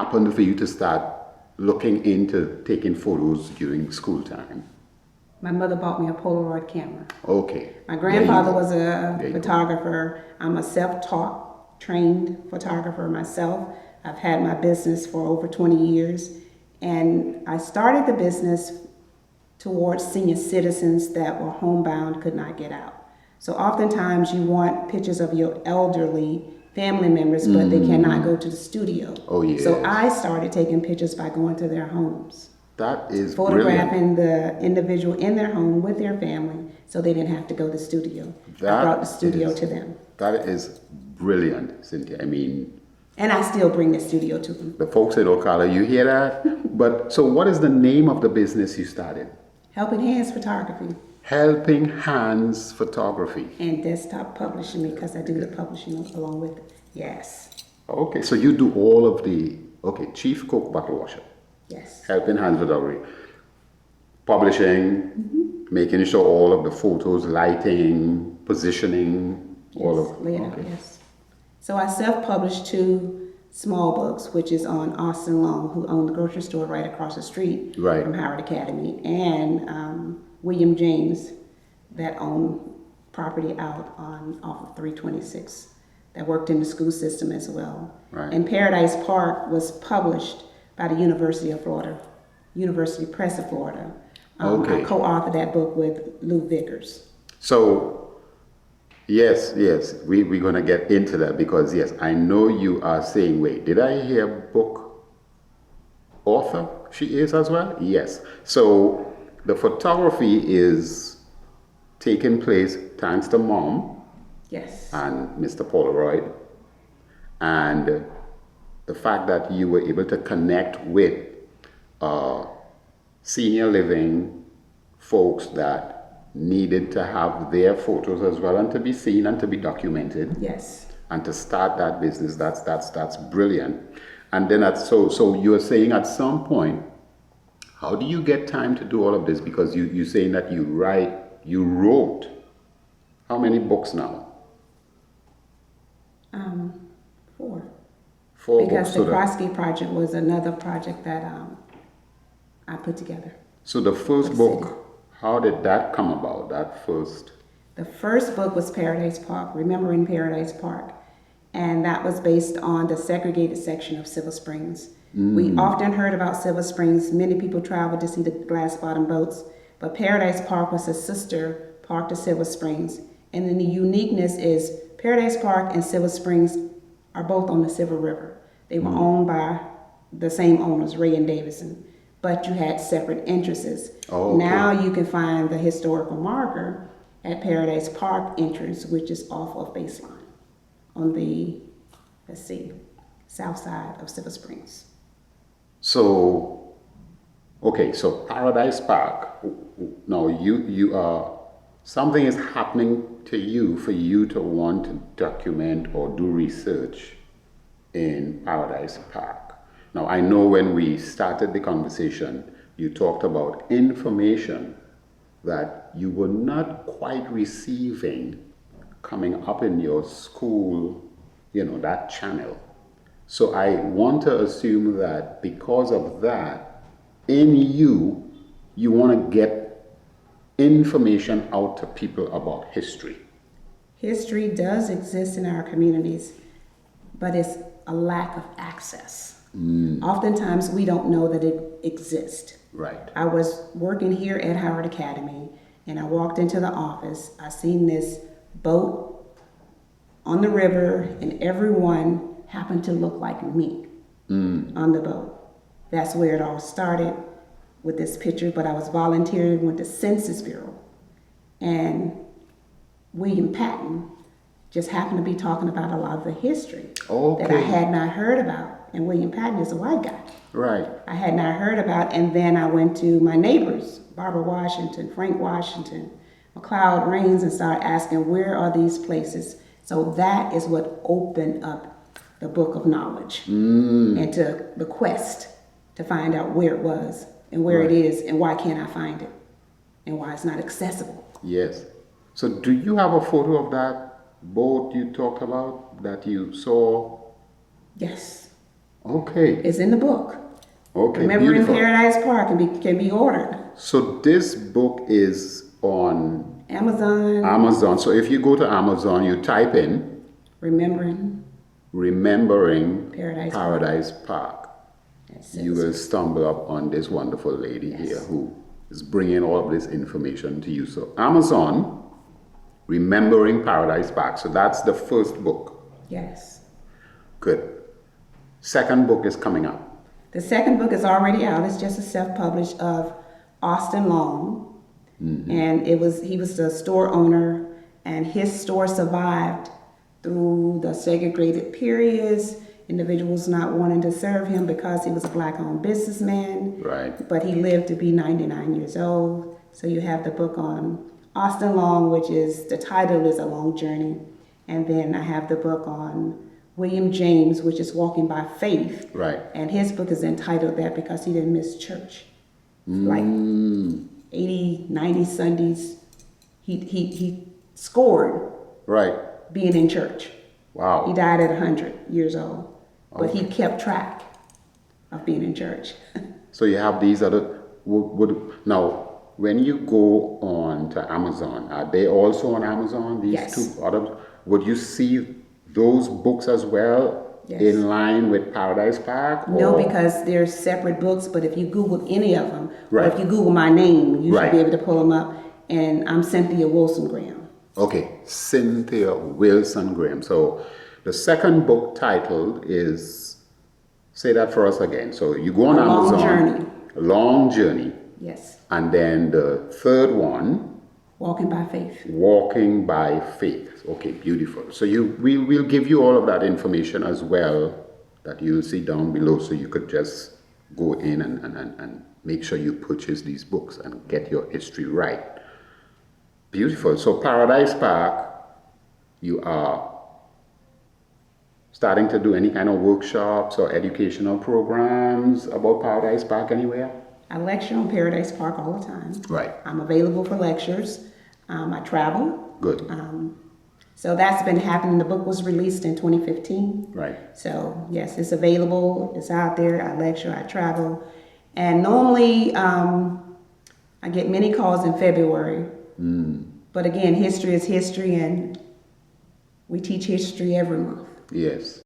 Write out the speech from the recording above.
happened for you to start looking into taking photos during school time? My mother bought me a Polaroid camera. Okay. My grandfather was a photographer. I'm a self-taught, trained photographer myself. I've had my business for over 20 years. And I started the business towards senior citizens that were homebound, could not get out. So oftentimes you want pictures of your elderly family members, but they cannot go to the studio. Oh, yes. So I started taking pictures by going to their homes. That is photographing brilliant. The individual in their home with their family, so they didn't have to go to the studio. I brought the studio to them. That is brilliant, Cynthia. I mean, and I still bring the studio to them. The folks in Ocala, you hear that? But so what is the name of the business you started? Helping Hands Photography. Helping Hands Photography. And desktop publishing, because I do the publishing along with it. Yes. Okay, so you do all of the, chief cook, bottle washer. Yes. Helping Hands Photography. Publishing, making sure all of the photos, lighting, positioning, all of layout, yes. So I self-published 2 small books, which is on Austin Long, who owned the grocery store right across the street from Howard Academy, and William James, that owned property out off of 326, that worked in the school system as well. Right. And Paradise Park was published by the University of Florida, University Press of Florida. I co-authored that book with Lou Vickers. So, yes, we're going to get into that because, yes, I know you are saying, wait, did I hear book author? She is as well? Yes. So, the photography is taking place thanks to Mom. Yes. And Mr. Polaroid. And the fact that you were able to connect with senior living folks that needed to have their photos as well and to be seen and to be documented. Yes. And to start that business, that's brilliant. And then so you're saying at some point, how do you get time to do all of this? Because you're saying that you wrote how many books now? 4. 4 because books. The Krosky Project was another project that I put together. So the first book, how did that come about, that first? The first book was Paradise Park, Remembering Paradise Park. And that was based on the segregated section of Silver Springs. We often heard about Silver Springs. Many people traveled to see the glass bottom boats. But Paradise Park was a sister park to Silver Springs. And then the uniqueness is Paradise Park and Silver Springs are both on the Silver River. They were owned by the same owners, Ray and Davison, but you had separate entrances. Now you can find the historical marker at Paradise Park entrance, which is off of Baseline on the, south side of Silver Springs. So, so Paradise Park, now you are, something is happening to you for you to want to document or do research in Paradise Park. Now, I know when we started the conversation, you talked about information that you were not quite receiving coming up in your school, that channel. So I want to assume that because of that, in you want to get information out to people about history. History does exist in our communities, but it's a lack of access. Oftentimes we don't know that it exists. Right. I was working here at Howard Academy and I walked into the office. I seen this boat on the river and everyone happened to look like me on the boat. That's where it all started with this picture, but I was volunteering with the Census Bureau. And William Patton just happened to be talking about a lot of the history that I had not heard about. And William Patton is a white guy. Right. I had not heard about, and then I went to my neighbors, Barbara Washington, Frank Washington, McLeod Rains, and started asking, where are these places? So that is what opened up the book of knowledge and to the quest to find out where it was and where it is and why can't I find it and why it's not accessible. Yes. So do you have a photo of that boat you talked about that you saw? Yes. Okay. It's in the book. Okay. Remembering Beautiful. Paradise Park can be ordered. So this book is on Amazon. Amazon. So if you go to Amazon, you type in Remembering Paradise Park. That's You will stumble up on this wonderful lady here who is bringing all of this information to you. So Amazon, Remembering Paradise Park. So that's the first book. Yes. Good. Second book is coming up. The second book is already out. It's just a self-published of Austin Long. And he was the store owner, and his store survived through the segregated periods, individuals not wanting to serve him because he was a black-owned businessman. Right. But he lived to be 99 years old. So you have the book on Austin Long, which is, the title is A Long Journey. And then I have the book on William James, which is Walking by Faith. Right. And his book is entitled that because he didn't miss church. Like 80, 90 Sundays, he scored Right. being in church. Wow. He died at 100 years old, but he kept track of being in church. So you have these other, now, when you go on to Amazon, are they also on Amazon, these Yes. two other, would you see those books as well Yes. in line with Paradise Park? No, or- because they're separate books, but if you Google any of them, or Right. if you Google my name, you Right. should be able to pull them up. And I'm Cynthia Wilson Graham. Okay, Cynthia Wilson Graham. So the second book title is, say that for us again. So you go on A Long Amazon. Journey. A Long Journey. Yes, And then the third one, Walking by Faith. Walking by Faith. Okay, beautiful. So we'll give you all of that information as well that you'll see down below, so you could just go in and make sure you purchase these books and get your history right. Beautiful. So Paradise Park, you are starting to do any kind of workshops or educational programs about Paradise Park anywhere? I lecture on Paradise Park all the time. Right. I'm available for lectures. I travel. Good. So that's been happening. The book was released in 2015. Right. So yes, it's available. It's out there. I lecture. I travel. And normally I get many calls in February. But again, history is history, and we teach history every month. Yes.